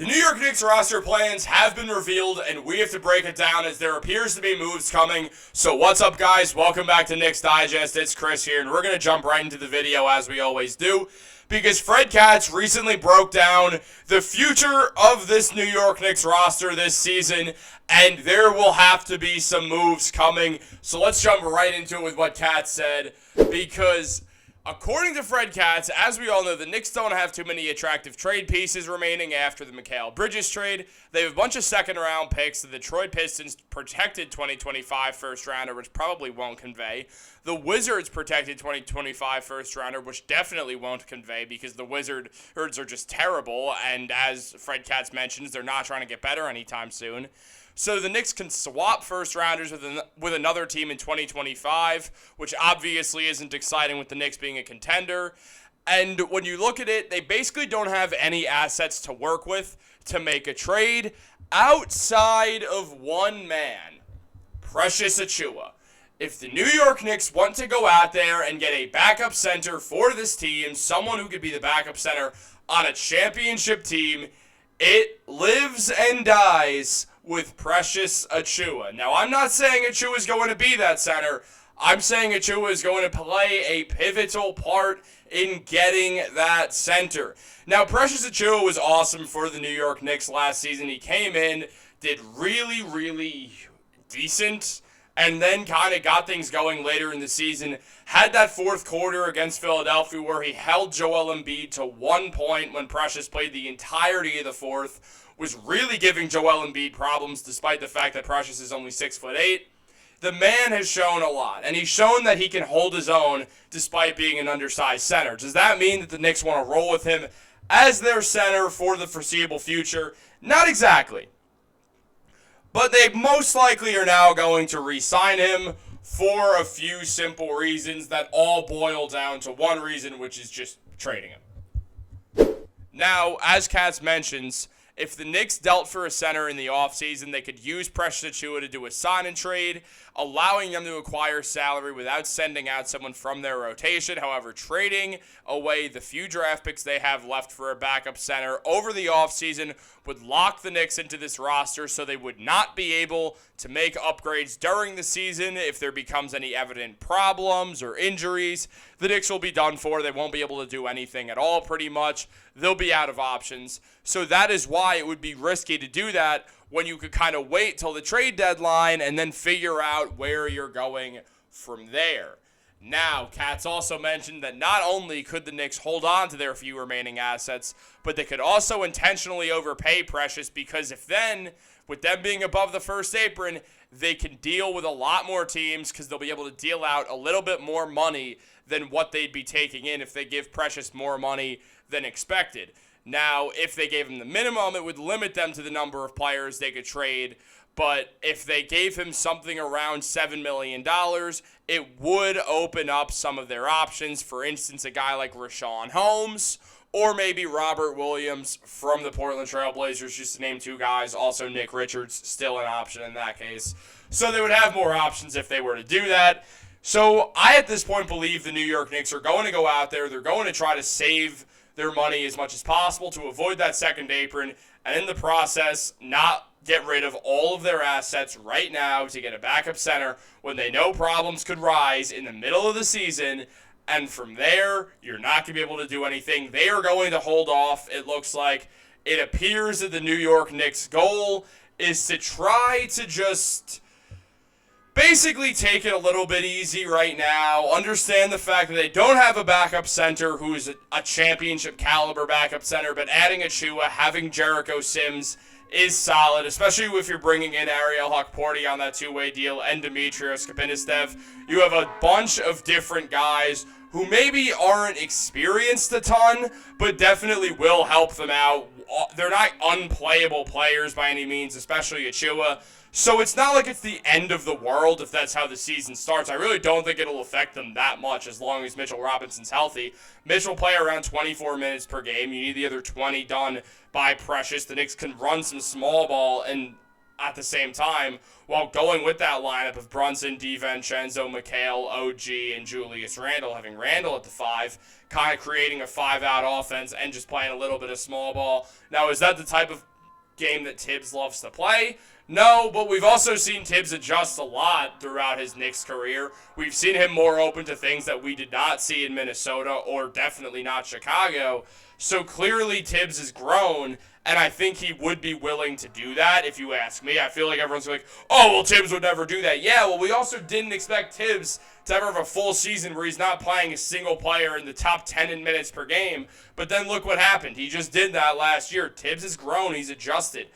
The New York Knicks roster plans have been revealed, and we have to break it down as there appears to be moves coming. So what's up, guys? Welcome back to Knicks Digest. It's Chris here, and we're going to jump right into the video as we always do, because Fred Katz recently broke down the future of this New York Knicks roster this season, and there will have to be some moves coming. So let's jump right into it with what Katz said, because according to Fred Katz, as we all know, the Knicks don't have too many attractive trade pieces remaining after the Mikal Bridges trade. They have a bunch of second-round picks. The Detroit Pistons protected 2025 first-rounder, which probably won't convey. The Wizards protected 2025 first-rounder, which definitely won't convey because the Wizards are just terrible, and as Fred Katz mentions, they're not trying to get better anytime soon. So the Knicks can swap first-rounders with another team in 2025, which obviously isn't exciting with the Knicks being a contender. And when you look at it, they basically don't have any assets to work with to make a trade outside of one man, Precious Achiuwa. If the New York Knicks want to go out there and get a backup center for this team, someone who could be the backup center on a championship team, it lives and dies with Precious Achiuwa. Now, I'm not saying Achiuwa is going to be that center. I'm saying Achiuwa is going to play a pivotal part in getting that center. Now, Precious Achiuwa was awesome for the New York Knicks last season. He came in, did really, really decent, and then kind of got things going later in the season. Had that fourth quarter against Philadelphia where he held Joel Embiid to 1 point when Precious played the entirety of the fourth. Was really giving Joel Embiid problems despite the fact that Precious is only 6'8". The man has shown a lot, and he's shown that he can hold his own despite being an undersized center. Does that mean that the Knicks want to roll with him as their center for the foreseeable future? Not exactly. But they most likely are now going to re-sign him for a few simple reasons that all boil down to one reason, which is just trading him. Now, as Katz mentions, if the Knicks dealt for a center in the offseason, they could use Precious Achiuwa to do a sign and trade, allowing them to acquire salary without sending out someone from their rotation. However, trading away the few draft picks they have left for a backup center over the offseason would lock the Knicks into this roster so they would not be able to make upgrades during the season if there becomes any evident problems or injuries. The Knicks will be done for. They won't be able to do anything at all pretty much. They'll be out of options. So that is why it would be risky to do that when you could kind of wait till the trade deadline and then figure out where you're going from there. Now, Katz also mentioned that not only could the Knicks hold on to their few remaining assets, but they could also intentionally overpay Precious because if then, with them being above the first apron, they can deal with a lot more teams because they'll be able to deal out a little bit more money than what they'd be taking in if they give Precious more money than expected. Now, if they gave him the minimum, it would limit them to the number of players they could trade. But if they gave him something around $7 million, it would open up some of their options. For instance, a guy like Richaun Holmes or maybe Robert Williams from the Portland Trail Blazers, just to name two guys. Also, Nick Richards, still an option in that case. So they would have more options if they were to do that. So I, at this point, believe the New York Knicks are going to go out there. They're going to try to save their money as much as possible to avoid that second apron, and in the process, not get rid of all of their assets right now to get a backup center when they know problems could rise in the middle of the season, and from there, you're not going to be able to do anything. They are going to hold off, it looks like. It appears that the New York Knicks' goal is to try to just basically take it a little bit easy right now. Understand the fact that they don't have a backup center who is a championship caliber backup center, but adding Achiuwa, having Jericho Sims is solid, especially if you're bringing in Ariel Hukporti on that two-way deal and Dimitrios Kapinistev. You have a bunch of different guys who maybe aren't experienced a ton, but definitely will help them out. They're not unplayable players by any means, especially Achiuwa. So it's not like it's the end of the world if that's how the season starts. I really don't think it'll affect them that much as long as Mitchell Robinson's healthy. Mitchell will play around 24 minutes per game. You need the other 20 done by Precious. The Knicks can run some small ball and at the same time while going with that lineup of Brunson, DiVincenzo, Mikal, OG, and Julius Randle, having Randle at the 5, kind of creating a 5-out offense and just playing a little bit of small ball. Now, is that the type of game that Tibbs loves to play? No, but we've also seen Tibbs adjust a lot throughout his Knicks career. We've seen him more open to things that we did not see in Minnesota or definitely not Chicago. So clearly Tibbs has grown, and I think he would be willing to do that if you ask me. I feel like everyone's like, oh, well, Tibbs would never do that. Yeah, well, we also didn't expect Tibbs to ever have a full season where he's not playing a single player in the top 10 in minutes per game. But then look what happened. He just did that last year. Tibbs has grown. He's adjusted.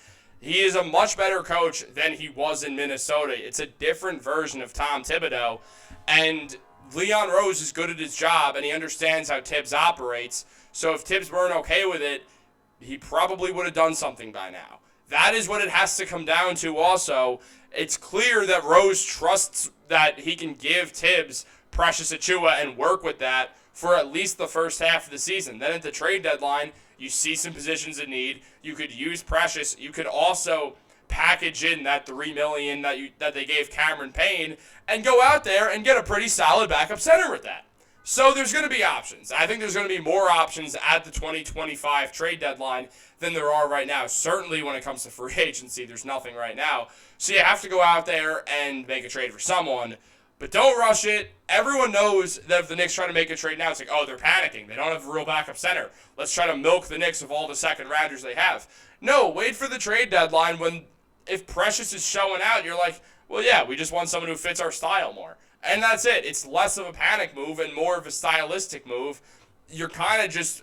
He is a much better coach than he was in Minnesota. It's a different version of Tom Thibodeau. And Leon Rose is good at his job, and he understands how Tibbs operates. So if Tibbs weren't okay with it, he probably would have done something by now. That is what it has to come down to also. It's clear that Rose trusts that he can give Tibbs Precious Achiuwa and work with that for at least the first half of the season. Then at the trade deadline, you see some positions in need. You could use Precious. You could also package in that $3 million that they gave Cameron Payne and go out there and get a pretty solid backup center with that. So there's going to be options. I think there's going to be more options at the 2025 trade deadline than there are right now. Certainly when it comes to free agency, there's nothing right now. So you have to go out there and make a trade for someone. But don't rush it. Everyone knows that if the Knicks try to make a trade now, it's like, oh, they're panicking. They don't have a real backup center. Let's try to milk the Knicks of all the second rounders they have. No, wait for the trade deadline when if Precious is showing out, you're like, well, yeah, we just want someone who fits our style more. And that's it. It's less of a panic move and more of a stylistic move. You're kind of just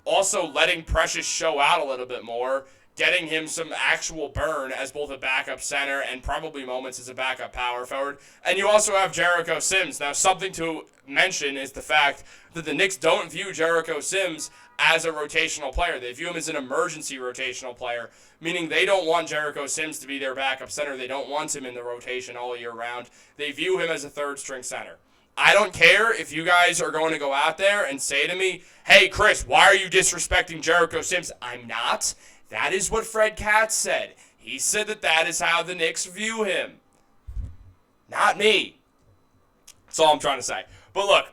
also letting Precious show out a little bit more, getting him some actual burn as both a backup center and probably moments as a backup power forward. And you also have Jericho Sims. Now, something to mention is the fact that the Knicks don't view Jericho Sims as a rotational player. They view him as an emergency rotational player, meaning they don't want Jericho Sims to be their backup center. They don't want him in the rotation all year round. They view him as a third-string center. I don't care if you guys are going to go out there and say to me, hey, Chris, why are you disrespecting Jericho Sims? I'm not. That is what Fred Katz said. He said that is how the Knicks view him. Not me. That's all I'm trying to say. But look,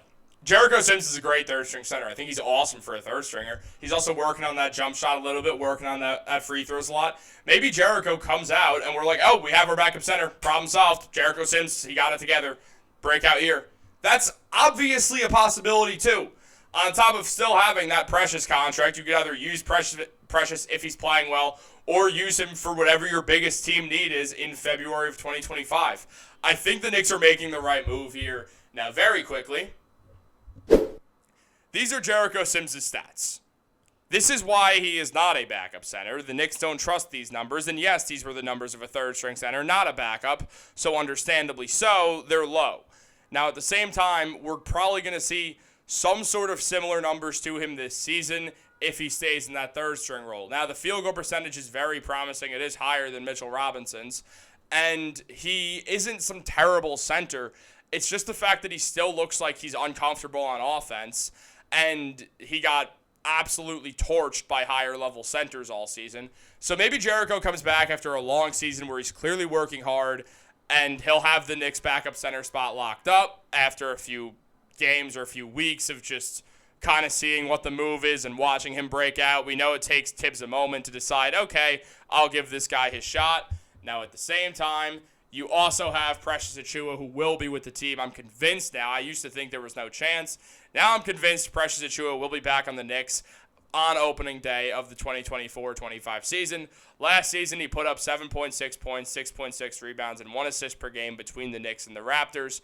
Jericho Sims is a great third-string center. I think he's awesome for a third-stringer. He's also working on that jump shot a little bit, working on that free throws a lot. Maybe Jericho comes out and we're like, oh, we have our backup center. Problem solved. Jericho Sims, he got it together. Breakout year. That's obviously a possibility too. On top of still having that Precious contract, you could either use Precious if he's playing well or use him for whatever your biggest team need is in February of 2025. I think the Knicks are making the right move here. Now, very quickly, these are Jericho Sims' stats. This is why he is not a backup center. The Knicks don't trust these numbers. And yes, these were the numbers of a third-string center, not a backup. So understandably so, they're low. Now, at the same time, we're probably going to see some sort of similar numbers to him this season if he stays in that third-string role. Now, the field goal percentage is very promising. It is higher than Mitchell Robinson's. And he isn't some terrible center. It's just the fact that he still looks like he's uncomfortable on offense. And he got absolutely torched by higher-level centers all season. So maybe Jericho comes back after a long season where he's clearly working hard, and he'll have the Knicks backup center spot locked up after a few games or a few weeks of just kind of seeing what the move is and watching him break out. We know it takes Tibbs a moment to decide, okay, I'll give this guy his shot. Now, at the same time, you also have Precious Achiuwa, who will be with the team. I'm convinced now. I used to think there was no chance. Now I'm convinced Precious Achiuwa will be back on the Knicks on opening day of the 2024-25 season. Last season, he put up 7.6 points, 6.6 rebounds, and 1 assist per game between the Knicks and the Raptors.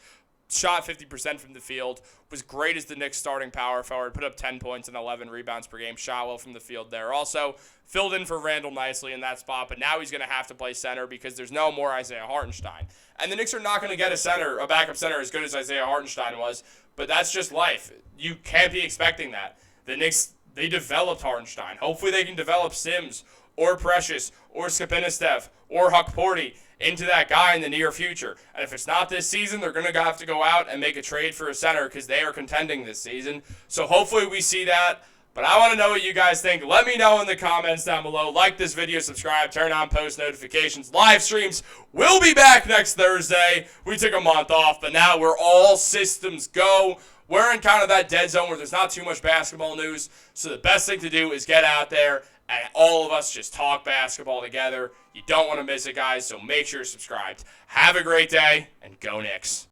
Shot 50% from the field, was great as the Knicks starting power forward, put up 10 points and 11 rebounds per game, shot well from the field there. Also, filled in for Randall nicely in that spot, but now he's going to have to play center because there's no more Isaiah Hartenstein. And the Knicks are not going to get a backup center as good as Isaiah Hartenstein was, but that's just life. You can't be expecting that. The Knicks, they developed Hartenstein. Hopefully they can develop Sims or Precious or Skipinestev or Huck Porty into that guy in the near future. And if it's not this season, they're going to have to go out and make a trade for a center because they are contending this season. So hopefully we see that. But I want to know what you guys think. Let me know in the comments down below. Like this video, subscribe, turn on post notifications. Live streams will be back next Thursday. We took a month off, but now we're all systems go. We're in kind of that dead zone where there's not too much basketball news. So the best thing to do is get out there and all of us just talk basketball together. You don't want to miss it, guys, so make sure you're subscribed. Have a great day, and go Knicks.